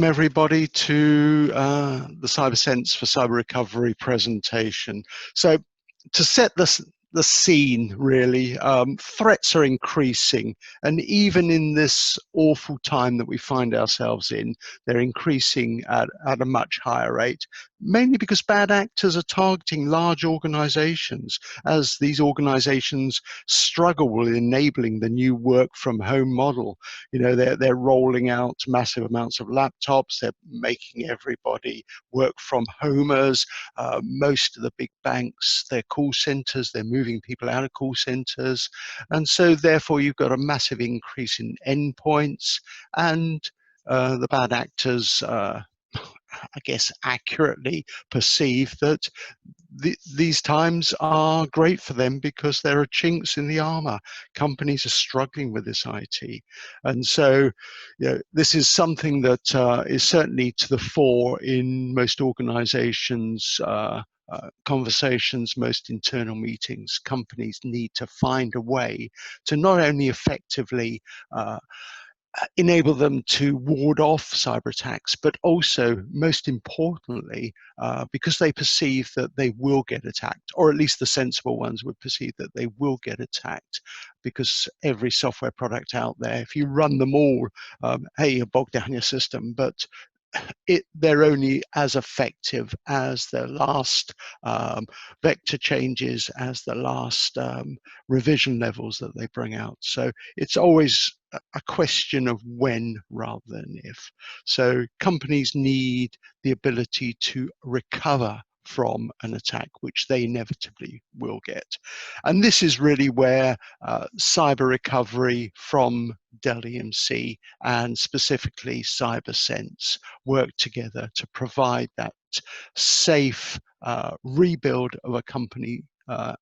Everybody to the CyberSense for Cyber Recovery presentation. So to set the scene, really, threats are increasing, and even in this awful time that we find ourselves in, they're increasing at a much higher rate, mainly because bad actors are targeting large organizations as these organizations struggle with enabling the new work from home model. You know, they're rolling out massive amounts of laptops, they're making everybody work from homers. Most of the big banks, their call centers, they're moving people out of call centers. And so therefore you've got a massive increase in endpoints, and the bad actors, I guess, accurately perceive that these times are great for them because there are chinks in the armor. Companies are struggling with this IT. And so, you know, this is something that is certainly to the fore in most organizations' conversations, most internal meetings. Companies need to find a way to not only effectively enable them to ward off cyber attacks, but also, most importantly, because they perceive that they will get attacked, or at least the sensible ones would perceive that they will get attacked, because every software product out there, if you run them all, hey, you bog down your system, but they're only as effective as the last vector changes, as the last revision levels that they bring out. So it's always a question of when rather than if. So companies need the ability to recover from an attack, which they inevitably will get. And this is really where cyber recovery from Dell EMC and specifically CyberSense work together to provide that safe rebuild of a company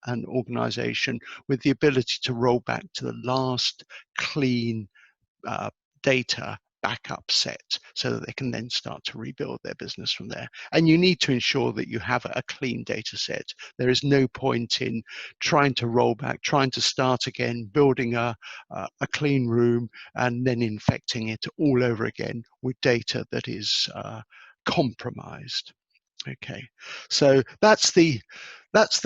and organization with the ability to roll back to the last clean data backup set so that they can then start to rebuild their business from there. And you need to ensure that you have a clean data set. There is no point in trying to roll back, trying to start again, building a clean room and then infecting it all over again with data that is compromised. Okay, so that's the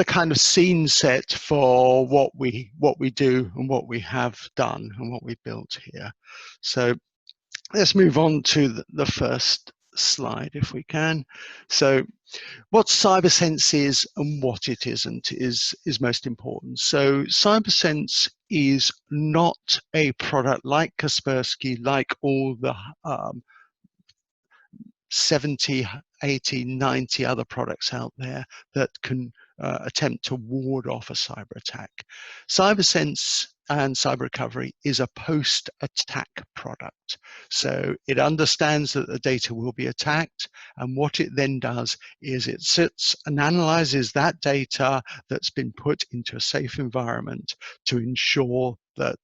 kind of scene set for what we do and what we have done and what we built here. So let's move on to the first slide if we can. So what CyberSense is and what it isn't is most important. So CyberSense is not a product like Kaspersky, like all the 70, 80, 90 other products out there that can attempt to ward off a cyber attack. CyberSense and Cyber Recovery is a post-attack product. So it understands that the data will be attacked, and what it then does is it sits and analyzes that data that's been put into a safe environment to ensure that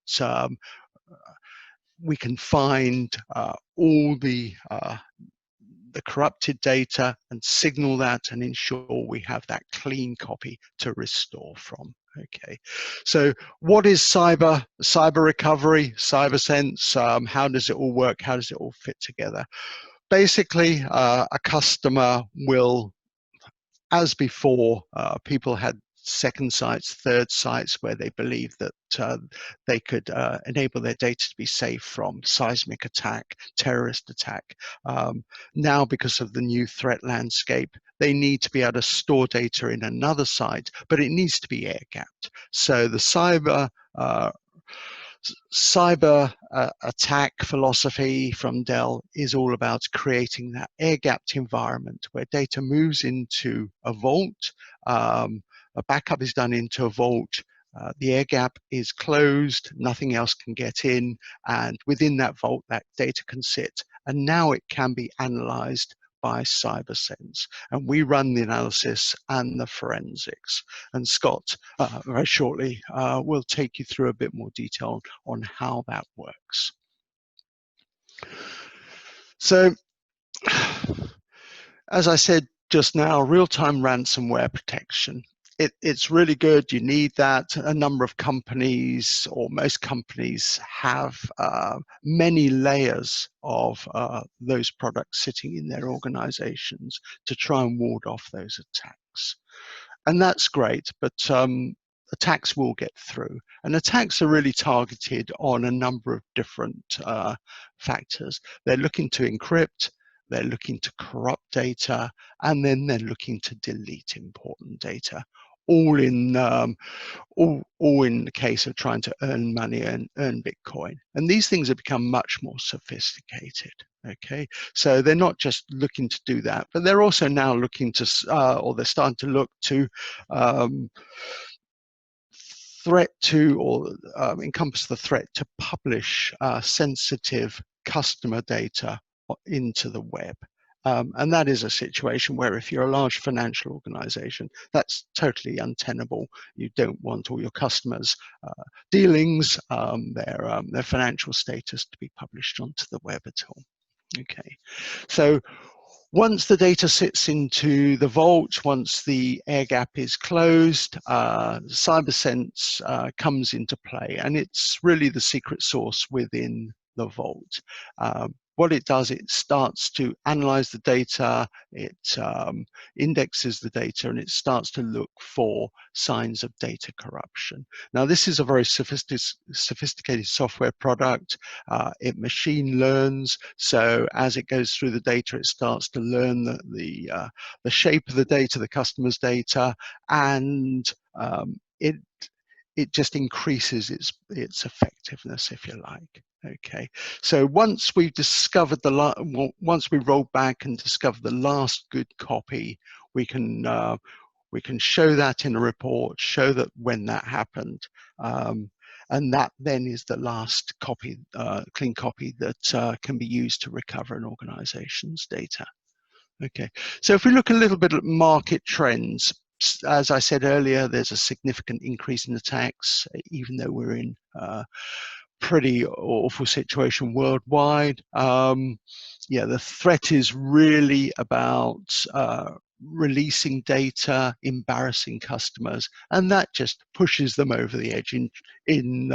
we can find all the corrupted data and signal that and ensure we have that clean copy to restore from. Okay, so what is cyber recovery, CyberSense? How does it all work? How does it all fit together? Basically, a customer will, as before, people had second sites, third sites where they believed that they could enable their data to be safe from seismic attack, terrorist attack. Now, because of the new threat landscape, they need to be able to store data in another site, but it needs to be air-gapped. So the cyber attack philosophy from Dell is all about creating that air-gapped environment where data moves into a vault, a backup is done into a vault, the air gap is closed, nothing else can get in, and within that vault, that data can sit. And now it can be analyzed by CyberSense. And we run the analysis and the forensics. And Scott, very shortly, will take you through a bit more detail on how that works. So, as I said just now, real-time ransomware protection it's really good. You need that. A number of companies, or most companies, have many layers of those products sitting in their organizations to try and ward off those attacks. And that's great, but attacks will get through. And attacks are really targeted on a number of different factors. They're looking to encrypt, they're looking to corrupt data, and then they're looking to delete important data, all in all in the case of trying to earn money and earn Bitcoin. And these things have become much more sophisticated. Okay, so they're not just looking to do that, but they're also now looking to, or they're starting to look to threat to, or encompass the threat to publish sensitive customer data into the web. And that is a situation where if you're a large financial organization, that's totally untenable. You don't want all your customers' dealings, their financial status to be published onto the web at all. Okay, so once the data sits into the vault, once the air gap is closed, CyberSense comes into play, and it's really the secret sauce within the vault. What it does, it starts to analyze the data, it indexes the data, and it starts to look for signs of data corruption. Now, this is a very sophisticated software product. It machine learns, so as it goes through the data, it starts to learn the shape of the data, the customer's data, and it just increases its effectiveness, if you like. Okay, so once we've discovered once we roll back and discover the last good copy, we can show that in a report, show that when that happened, and that then is the last copy, clean copy that can be used to recover an organization's data. Okay, so if we look a little bit at market trends, as I said earlier, there's a significant increase in attacks, even though we're in a pretty awful situation worldwide. Yeah, the threat is really about releasing data, embarrassing customers, and that just pushes them over the edge in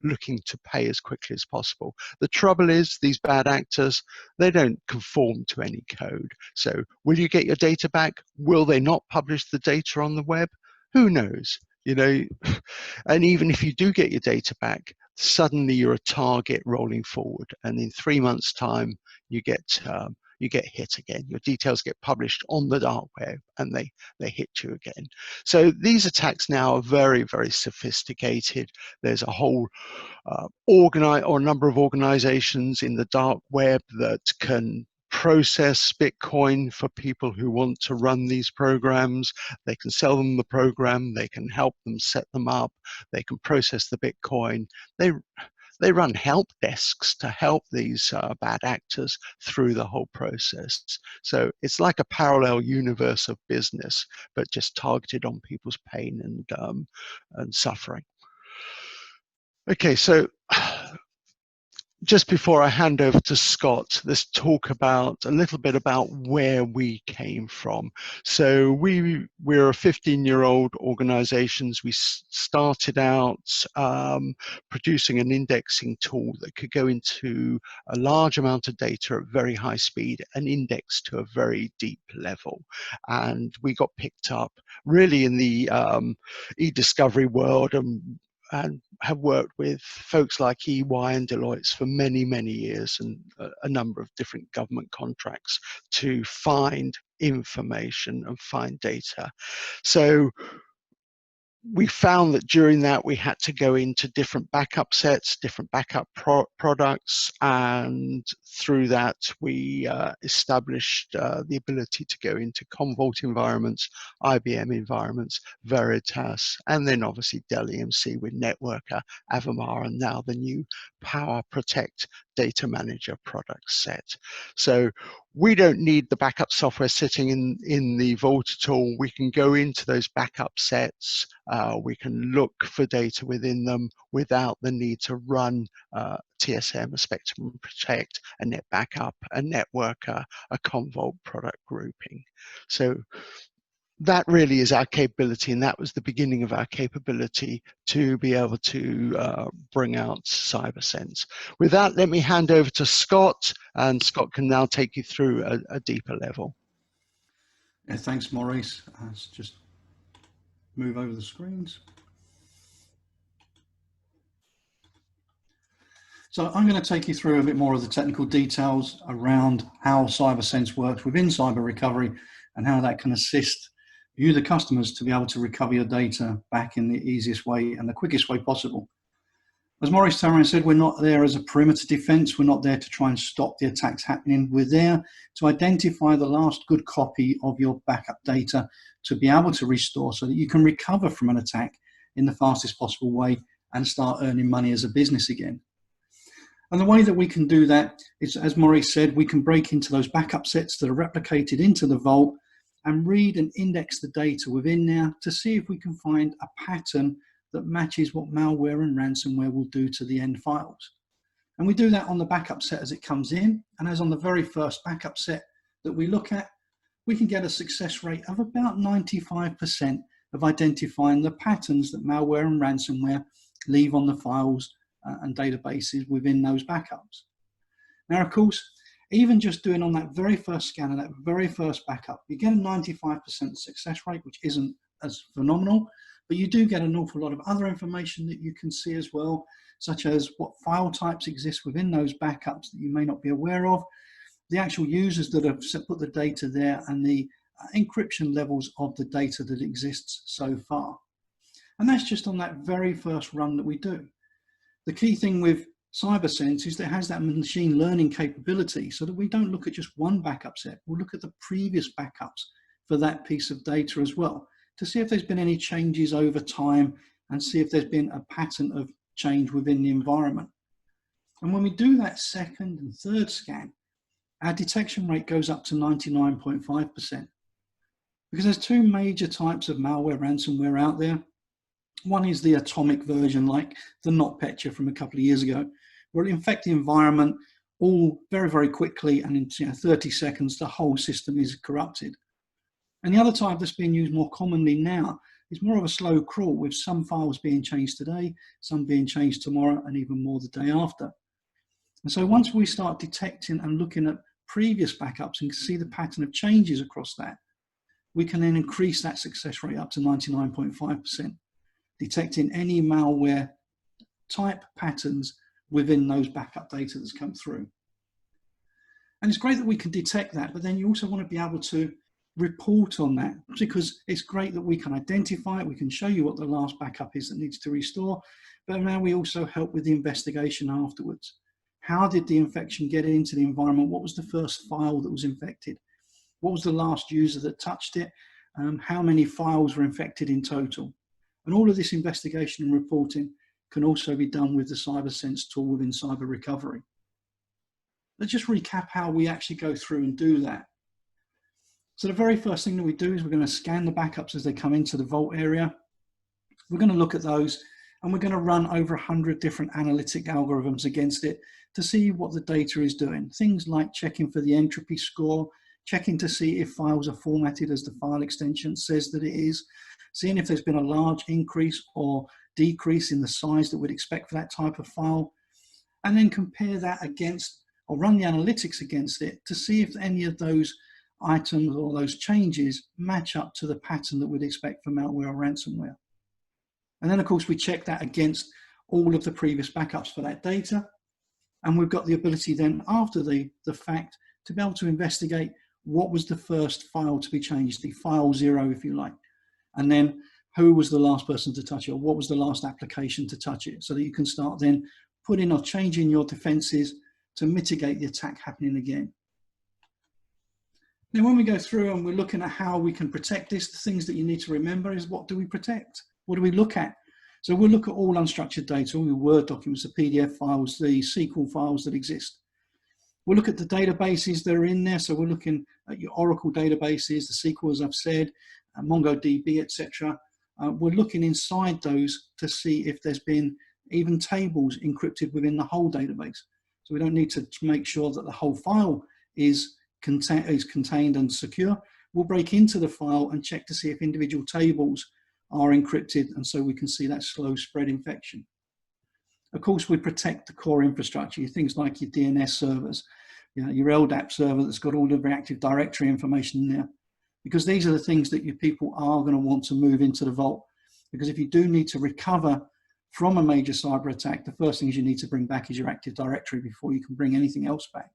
looking to pay as quickly as possible. The trouble is, these bad actors, they don't conform to any code. So will you get your data back? Will they not publish the data on the web? Who knows? You know, and even if you do get your data back, suddenly you're a target rolling forward, and in 3 months' time, you get hit again. Your details get published on the dark web, and they hit you again. So these attacks now are very, very sophisticated. There's a whole number of organizations in the dark web that can process Bitcoin for people who want to run these programs. They can sell them the program, they can help them set them up, they can process the Bitcoin. They run help desks to help these bad actors through the whole process. So it's like a parallel universe of business, but just targeted on people's pain and suffering. Okay, so just before I hand over to Scott, let's talk about a little bit about where we came from. So we're a 15-year-old organization. We started out producing an indexing tool that could go into a large amount of data at very high speed and index to a very deep level. And we got picked up really in the e-discovery world, and have worked with folks like EY and Deloitte for many, many years, and a number of different government contracts to find information and find data. So we found that during that we had to go into different backup sets, different backup products, and through that we established the ability to go into Commvault environments, IBM environments, Veritas, and then obviously Dell EMC with Networker, Avamar, and now the new Power Protect Data Manager product set. So we don't need the backup software sitting in the Vault at all. We can go into those backup sets. We can look for data within them without the need to run TSM, a Spectrum Protect, a Net Backup, a Networker, a Commvault product grouping. So that really is our capability, and that was the beginning of our capability to be able to bring out CyberSense. With that, let me hand over to Scott, and Scott can now take you through a deeper level. Yeah, thanks, Maurice. Let's just move over the screens. So I'm going to take you through a bit more of the technical details around how CyberSense works within cyber recovery and how that can assist you, the customers, to be able to recover your data back in the easiest way and the quickest way possible. As Maurice Tarrant said, we're not there as a perimeter defense. We're not there to try and stop the attacks happening. We're there to identify the last good copy of your backup data to be able to restore so that you can recover from an attack in the fastest possible way and start earning money as a business again. And the way that we can do that is, as Maurice said, we can break into those backup sets that are replicated into the vault and read and index the data within there to see if we can find a pattern that matches what malware and ransomware will do to the end files. And we do that on the backup set as it comes in. And as on the very first backup set that we look at, we can get a success rate of about 95% of identifying the patterns that malware and ransomware leave on the files and databases within those backups. Now, of course, even just doing on that very first scan and that very first backup, you get a 95% success rate, which isn't as phenomenal, but you do get an awful lot of other information that you can see as well, such as what file types exist within those backups that you may not be aware of, the actual users that have put the data there, and the encryption levels of the data that exists so far. And that's just on that very first run that we do. The key thing with CyberSense is that it has that machine learning capability so that we don't look at just one backup set. We'll look at the previous backups for that piece of data as well to see if there's been any changes over time and see if there's been a pattern of change within the environment. And when we do that second and third scan, our detection rate goes up to 99.5%. Because there's two major types of malware ransomware out there. One is the atomic version, like the NotPetya from a couple of years ago, where it infects the environment all very, very quickly, and in 30 seconds, the whole system is corrupted. And the other type that's being used more commonly now is more of a slow crawl, with some files being changed today, some being changed tomorrow, and even more the day after. And so once we start detecting and looking at previous backups and see the pattern of changes across that, we can then increase that success rate up to 99.5%. detecting any malware type patterns within those backup data that's come through. And it's great that we can detect that, but then you also want to be able to report on that, because it's great that we can identify it, we can show you what the last backup is that needs to restore, but now we also help with the investigation afterwards. How did the infection get into the environment? What was the first file that was infected? What was the last user that touched it? How many files were infected in total? And all of this investigation and reporting can also be done with the CyberSense tool within cyber recovery. Let's just recap how we actually go through and do that. So the very first thing that we do is we're going to scan the backups as they come into the vault area. We're going to look at those, and we're going to run over 100 different analytic algorithms against it to see what the data is doing. Things like checking for the entropy score, checking to see if files are formatted as the file extension says that it is, seeing if there's been a large increase or decrease in the size that we'd expect for that type of file, and then compare that against, or run the analytics against it to see if any of those items or those changes match up to the pattern that we'd expect for malware or ransomware. And then of course we check that against all of the previous backups for that data, and we've got the ability then after the fact to be able to investigate what was the first file to be changed, the file 0 if you like, and then who was the last person to touch it, or what was the last application to touch it, so that you can start then putting or changing your defenses to mitigate the attack happening again. Now, when we go through and we're looking at how we can protect this, the things that you need to remember is, what do we protect? What do we look at? So we'll look at all unstructured data, all your Word documents, the PDF files, the SQL files that exist. We'll look at the databases that are in there. So we're looking at your Oracle databases, the SQL, as I've said, MongoDB, etc. We're looking inside those to see if there's been even tables encrypted within the whole database. So we don't need to make sure that the whole file is contained and secure, we'll break into the file and check to see if individual tables are encrypted, and so we can see that slow spread infection. Of course, we protect the core infrastructure, things like your DNS servers, your LDAP server that's got all the Active Directory information in there, because these are the things that your people are going to want to move into the vault. Because if you do need to recover from a major cyber attack, the first things you need to bring back is your Active Directory before you can bring anything else back.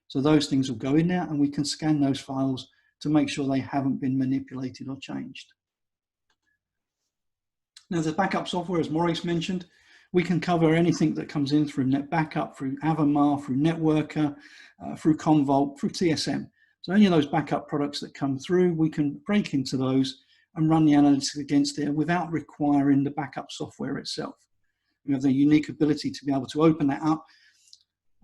So those things will go in there, and we can scan those files to make sure they haven't been manipulated or changed. Now, the backup software, as Maurice mentioned, we can cover anything that comes in through NetBackup, through Avamar, through Networker, through Commvault, through TSM. So any of those backup products that come through, we can break into those and run the analytics against there without requiring the backup software itself. We have the unique ability to be able to open that up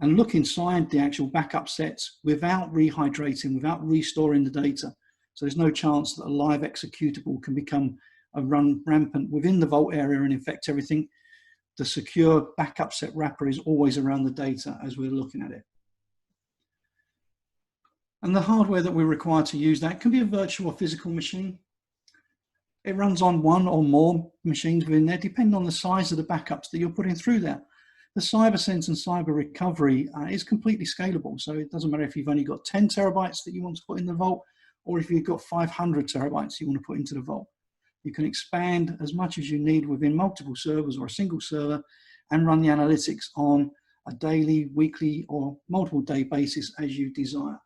and look inside the actual backup sets without rehydrating, without restoring the data. So there's no chance that a live executable can become a run rampant within the vault area and infect everything. The secure backup set wrapper is always around the data as we're looking at it. And the hardware that we require to use that can be a virtual or physical machine. It runs on one or more machines within there, depending on the size of the backups that you're putting through there. The CyberSense and Cyber Recovery is completely scalable. So it doesn't matter if you've only got 10 terabytes that you want to put in the vault, or if you've got 500 terabytes you want to put into the vault. You can expand as much as you need within multiple servers or a single server and run the analytics on a daily, weekly, or multiple day basis as you desire.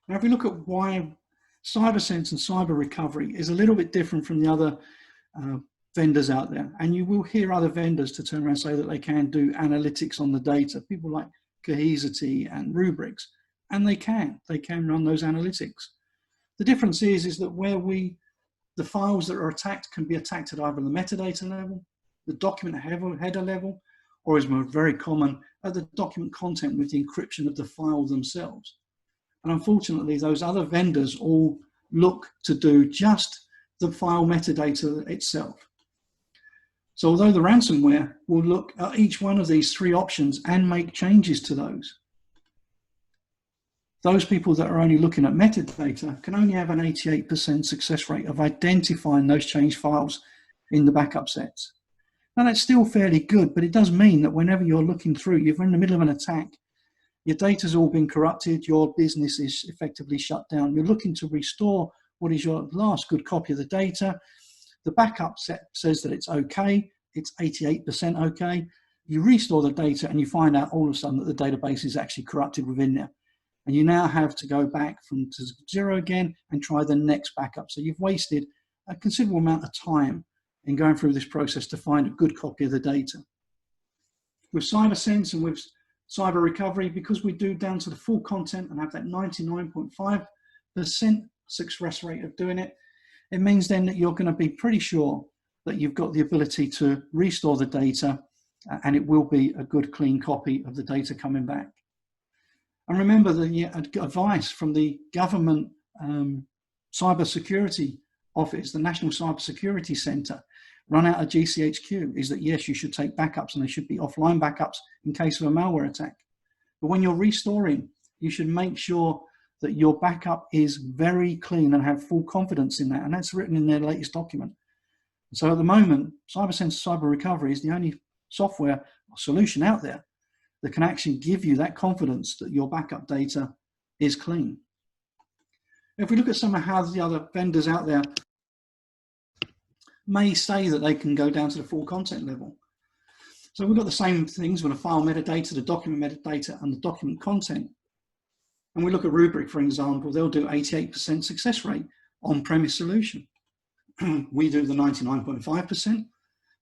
Now, if we look at why CyberSense and Cyber Recovery is a little bit different from the other vendors out there, and you will hear other vendors to turn around and say that they can do analytics on the data, people like Cohesity and Rubrics, and they can run those analytics. The difference is that where the files that are attacked can be attacked at either the metadata level, the document header level, or is very common at the document content with the encryption of the file themselves. And unfortunately, those other vendors all look to do just the file metadata itself. So although the ransomware will look at each one of these three options and make changes to those people that are only looking at metadata can only have an 88% success rate of identifying those changed files in the backup sets. Now that's still fairly good, but it does mean that whenever you're looking through, you're in the middle of an attack, your data's all been corrupted, your business is effectively shut down. You're looking to restore what is your last good copy of the data. The backup set says that it's okay, it's 88% okay. You restore the data and you find out all of a sudden that the database is actually corrupted within there. And you now have to go back to zero again and try the next backup. So you've wasted a considerable amount of time in going through this process to find a good copy of the data. With CyberSense and with Cyber Recovery, because we do down to the full content and have that 99.5% success rate of doing it, it means then that you're going to be pretty sure that you've got the ability to restore the data and it will be a good clean copy of the data coming back. And remember the advice from the government cyber security office, the National Cyber Security Center, run out of GCHQ, is that yes, you should take backups and they should be offline backups in case of a malware attack. But when you're restoring, you should make sure that your backup is very clean and have full confidence in that. And that's written in their latest document. So at the moment, CyberSense Cyber Recovery is the only software or solution out there that can actually give you that confidence that your backup data is clean. If we look at some of how the other vendors out there may say that they can go down to the full content level. So we've got the same things with the file metadata, the document metadata, and the document content. And we look at Rubrik, for example, they'll do 88% success rate on-premise solution. We do the 99.5%,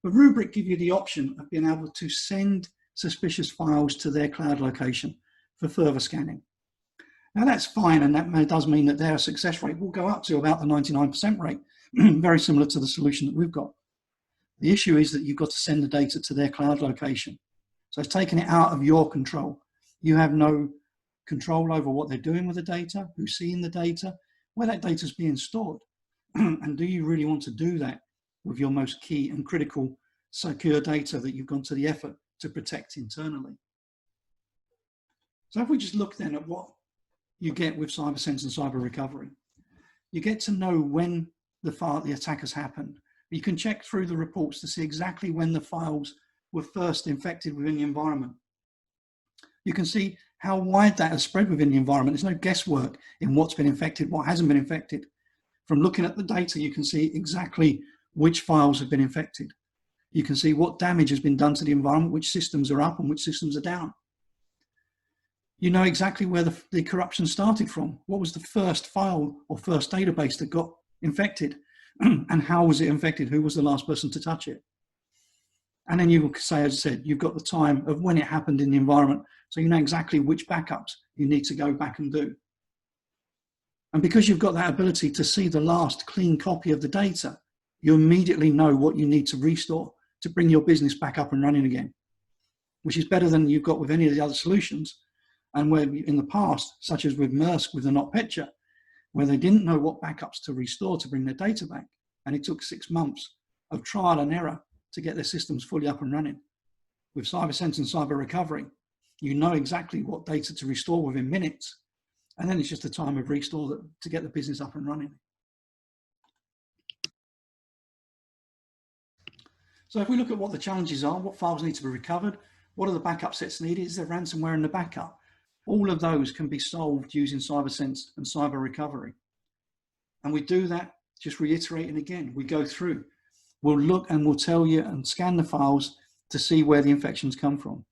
but Rubrik give you the option of being able to send suspicious files to their cloud location for further scanning. Now that's fine, and that does mean that their success rate will go up to about the 99% rate, very similar to the solution that we've got. The issue is that you've got to send the data to their cloud location. So it's taking it out of your control. You have no control over what they're doing with the data, who's seeing the data, where that data is being stored. And do you really want to do that with your most key and critical secure data that you've gone to the effort to protect internally? So if we just look then at what you get with CyberSense and cyber recovery. You get to know when the attack has happened. You can check through the reports to see exactly when the files were first infected within the environment. You can see how wide that has spread within the environment. There's no guesswork in what's been infected, what hasn't been infected. From looking at the data, you can see exactly which files have been infected. You can see what damage has been done to the environment, which systems are up and which systems are down. You know exactly where the corruption started from. What was the first file or first database that got infected? And how was it infected? Who was the last person to touch it? And then you will say, as I said, you've got the time of when it happened in the environment, so you know exactly which backups you need to go back and do. And because you've got that ability to see the last clean copy of the data, you immediately know what you need to restore to bring your business back up and running again, which is better than you've got with any of the other solutions. And where in the past, such as with Maersk with the NotPetya, where they didn't know what backups to restore to bring their data back, and it took 6 months of trial and error to get their systems fully up and running. With CyberSense and cyber recovery, you know exactly what data to restore within minutes, and then it's just a time of restore to get the business up and running. So if we look at what the challenges are, what files need to be recovered, what are the backup sets needed, is there ransomware in the backup? All of those can be solved using CyberSense and cyber recovery. And we do that, just reiterating again, we go through. We'll look and we'll tell you and scan the files to see where the infections come from.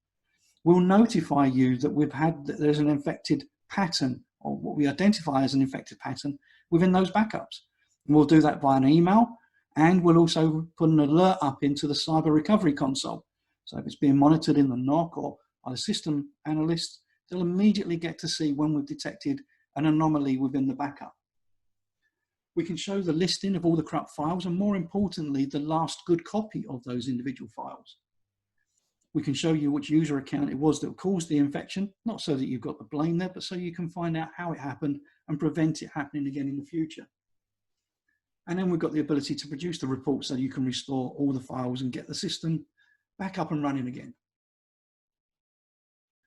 We'll notify you that there's an infected pattern, or what we identify as an infected pattern within those backups. And we'll do that via an email, and we'll also put an alert up into the cyber recovery console. So if it's being monitored in the NOC or by the system analysts, they'll immediately get to see when we've detected an anomaly within the backup. We can show the listing of all the corrupt files, and more importantly, the last good copy of those individual files. We can show you which user account it was that caused the infection, not so that you've got the blame there, but so you can find out how it happened and prevent it happening again in the future. And then we've got the ability to produce the report so you can restore all the files and get the system back up and running again.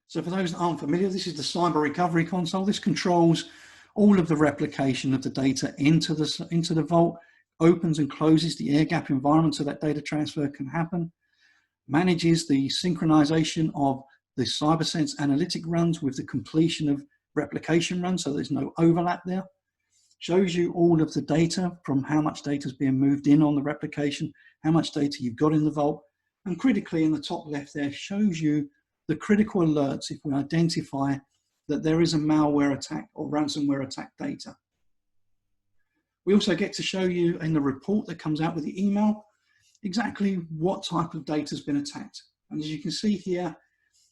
So for those that aren't familiar, this is the cyber recovery console. This controls all of the replication of the data into the vault, opens and closes the air gap environment so that data transfer can happen, manages the synchronization of the CyberSense analytic runs with the completion of replication runs so there's no overlap there, shows you all of the data from how much data is being moved in on the replication, how much data you've got in the vault, and critically in the top left there shows you the critical alerts if we identify that there is a malware attack or ransomware attack data. We also get to show you in the report that comes out with the email exactly what type of data has been attacked. And as you can see here,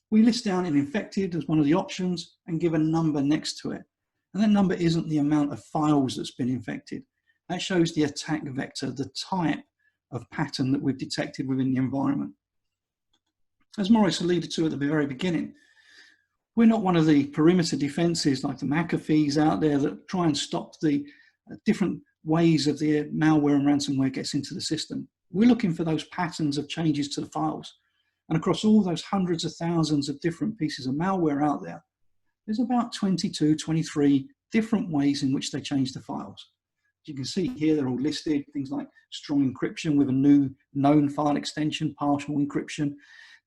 we list down an infected as one of the options and give a number next to it. And that number isn't the amount of files that's been infected. That shows the attack vector, the type of pattern that we've detected within the environment. As Maurice alluded to at the very beginning, we're not one of the perimeter defenses like the McAfee's out there that try and stop the different ways of the malware and ransomware gets into the system. We're looking for those patterns of changes to the files. And across all those hundreds of thousands of different pieces of malware out there, there's about 22, 23 different ways in which they change the files. As you can see here, they're all listed, things like strong encryption with a new known file extension, partial encryption,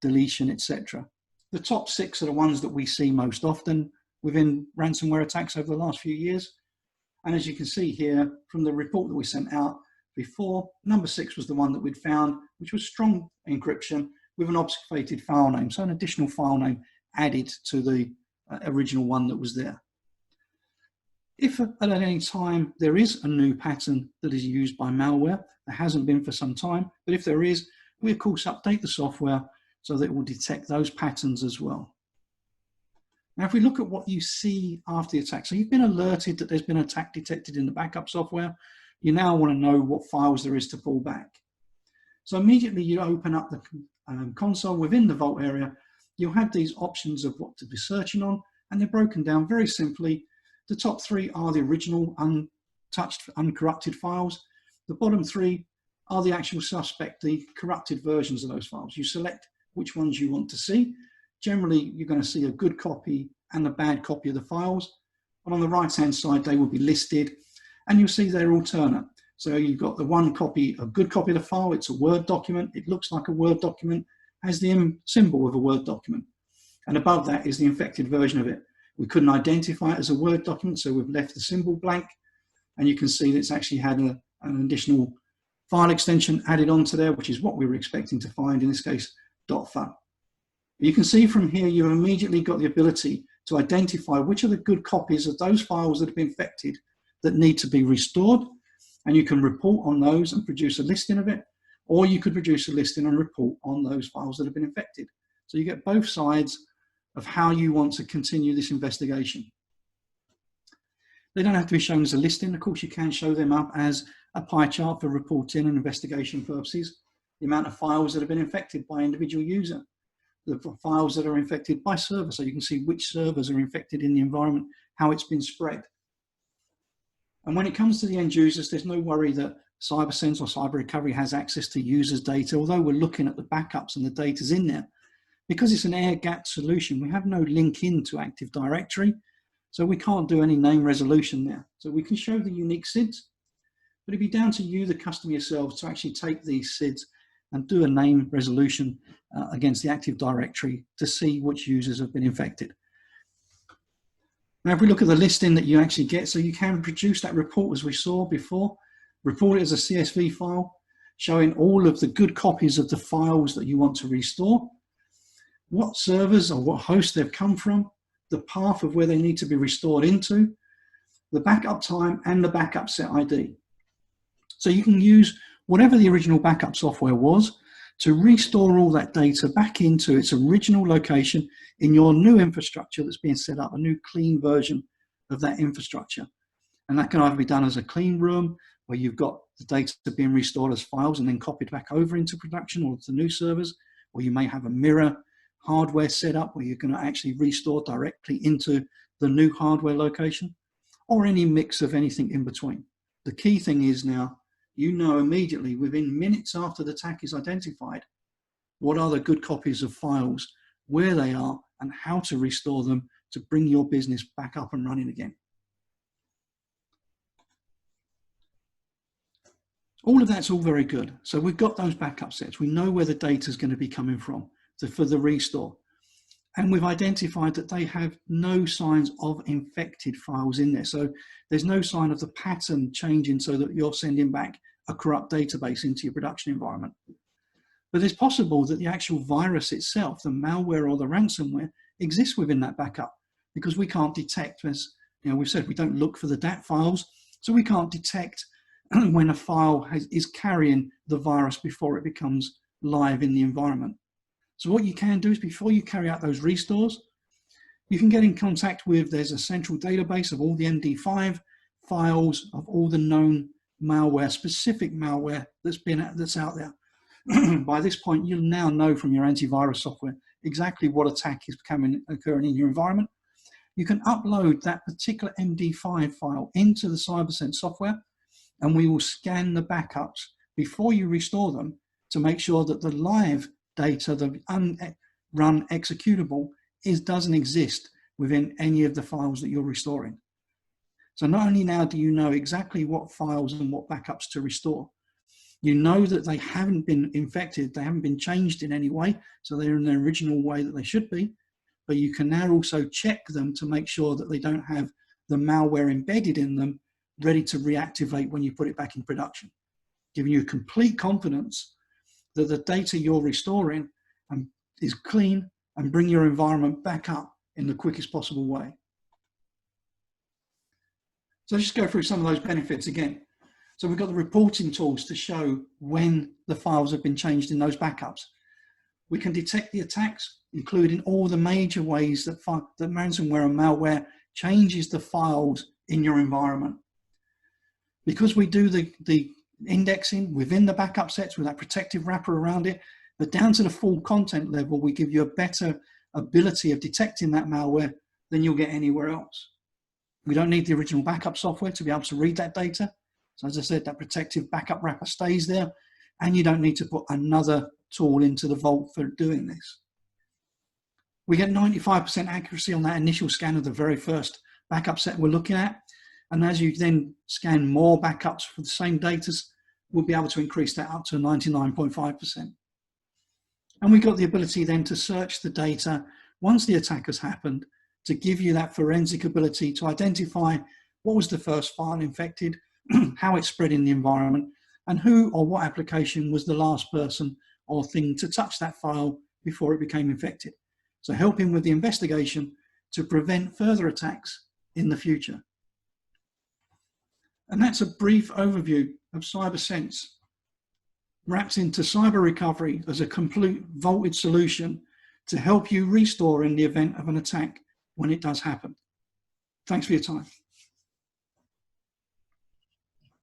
deletion, etc. The top 6 are the ones that we see most often within ransomware attacks over the last few years. And as you can see here from the report that we sent out before, number 6 was the one that we'd found, which was strong encryption with an obfuscated file name. So an additional file name added to the original one that was there. If at any time there is a new pattern that is used by malware, there hasn't been for some time, but if there is, we of course update the software so that it will detect those patterns as well. Now, if we look at what you see after the attack, so you've been alerted that there's been an attack detected in the backup software, you now want to know what files there is to pull back. So immediately you open up the console within the Vault area, you'll have these options of what to be searching on, and they're broken down very simply. The top 3 are the original untouched, uncorrupted files. The bottom 3 are the actual suspect, the corrupted versions of those files. You select which ones you want to see. Generally, you're going to see a good copy and a bad copy of the files. But on the right-hand side, they will be listed, and you'll see they're alternate. So you've got the one copy, a good copy of the file. It's a Word document. It looks like a Word document, has the symbol of a Word document. And above that is the infected version of it. We couldn't identify it as a Word document, so we've left the symbol blank. And you can see that it's actually had an additional file extension added onto there, which is what we were expecting to find, in this case, .fu. You can see from here, you've immediately got the ability to identify which are the good copies of those files that have been infected that need to be restored. And you can report on those and produce a listing of it, or you could produce a listing and report on those files that have been infected. So you get both sides of how you want to continue this investigation. They don't have to be shown as a listing. Of course, you can show them up as a pie chart for reporting and investigation purposes. The amount of files that have been infected by individual user, the files that are infected by server, so you can see which servers are infected in the environment, how it's been spread. And when it comes to the end users, there's no worry that CyberSense or Cyber Recovery has access to users' data, although we're looking at the backups and the data's in there. Because it's an air-gapped solution, we have no link into Active Directory, so we can't do any name resolution there. So we can show the unique SIDs, but it'd be down to you, the customer yourselves, to actually take these SIDs and do a name resolution against the Active Directory to see which users have been infected. Now, if we look at the listing that you actually get, so you can produce that report as we saw before, report it as a CSV file, showing all of the good copies of the files that you want to restore, what servers or what hosts they've come from, the path of where they need to be restored into, the backup time, and the backup set ID. So you can use whatever the original backup software was to restore all that data back into its original location in your new infrastructure that's being set up, a new clean version of that infrastructure. And that can either be done as a clean room, where you've got the data being restored as files and then copied back over into production or to new servers, or you may have a mirror hardware setup where you're going to actually restore directly into the new hardware location, or any mix of anything in between. The key thing is now, you know immediately within minutes after the attack is identified, what are the good copies of files, where they are, and how to restore them to bring your business back up and running again. All of that's all very good. So we've got those backup sets. We know where the data is going to be coming from for the restore. And we've identified that they have no signs of infected files in there. So there's no sign of the pattern changing so that you're sending back a corrupt database into your production environment. But it's possible that the actual virus itself, the malware or the ransomware, exists within that backup, because we can't detect, as you know, we've said, we don't look for the DAT files, so we can't detect when a file is carrying the virus before it becomes live in the environment. So what you can do is, before you carry out those restores, you can get in contact with, there's a central database of all the MD5 files of all the known malware, specific malware that's out there. By this point, you'll now know from your antivirus software exactly what attack is occurring in your environment. You can upload that particular MD5 file into the CyberSense software, and we will scan the backups before you restore them to make sure that the live data, the unrun executable, doesn't exist within any of the files that you're restoring. So not only now do you know exactly what files and what backups to restore, you know that they haven't been infected, they haven't been changed in any way, so they're in the original way that they should be, but you can now also check them to make sure that they don't have the malware embedded in them, ready to reactivate when you put it back in production, giving you complete confidence that the data you're restoring is clean and bring your environment back up in the quickest possible way. So let's just go through some of those benefits again. So we've got the reporting tools to show when the files have been changed in those backups. We can detect the attacks, including all the major ways that ransomware and malware changes the files in your environment. Because we do the indexing within the backup sets with that protective wrapper around it, but down to the full content level, we give you a better ability of detecting that malware than you'll get anywhere else. We don't need the original backup software to be able to read that data. So as I said, that protective backup wrapper stays there, and you don't need to put another tool into the vault for doing this. We get 95% accuracy on that initial scan of the very first backup set we're looking at. And as you then scan more backups for the same data, we'll be able to increase that up to 99.5%. And we've got the ability then to search the data once the attack has happened, to give you that forensic ability to identify what was the first file infected, how it spread in the environment, and who or what application was the last person or thing to touch that file before it became infected. So helping with the investigation to prevent further attacks in the future. And that's a brief overview of CyberSense, wrapped into cyber recovery as a complete vaulted solution to help you restore in the event of an attack when it does happen. Thanks for your time.